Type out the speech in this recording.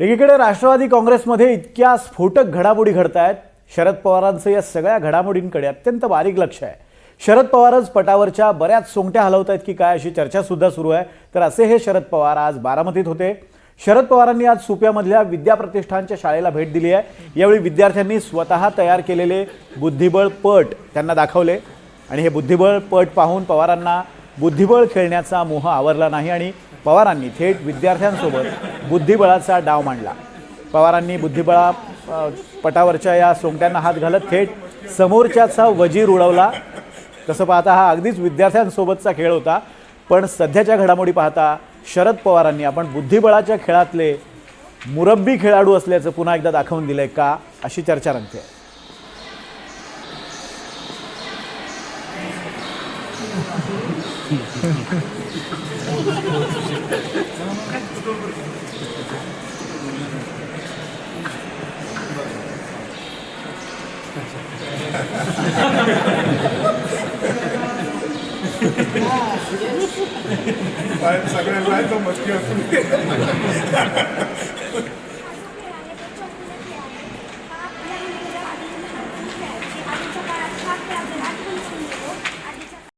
एकीकडे राष्ट्रवादी काँग्रेसमध्ये इतक्या स्फोटक घडामोडी घडत आहेत. शरद पवारांचं या सगळ्या घडामोडींकडे अत्यंत बारीक लक्ष आहे. शरद पवारच पटावरच्या बऱ्याच सोंगट्या हलवत आहेत की काय अशी चर्चा सुद्धा सुरू आहे. तर असे हे शरद पवार आज बारामतीत होते. शरद पवारांनी आज सुप्यामधल्या विद्या प्रतिष्ठानच्या शाळेला भेट दिली आहे. यावेळी विद्यार्थ्यांनी स्वतः तयार केलेले बुद्धिबळ पट त्यांना दाखवले आणि हे बुद्धिबळ पट पाहून पवारांना बुद्धिबळ खेळण्याचा मोह आवरला नाही आणि पवारांनी थेट विद्यार्थ्यांसोबत बुद्धिबळाचा डाव मांडला. पवारांनी बुद्धिबळा पटावरच्या या सोंगट्यांना हात घालत थेट समोरच्याचा वजीर उडवला. तसं पाहता हा अगदीच विद्यार्थ्यांसोबतचा खेळ होता. पण सध्याच्या घडामोडी पाहता शरद पवारांनी आपण बुद्धिबळाच्या खेळातले मुरब्बी खेळाडू असल्याचं पुन्हा एकदा दाखवून दिलंय का अशी चर्चा रंगते. सगळ्यांना मस्ती होती.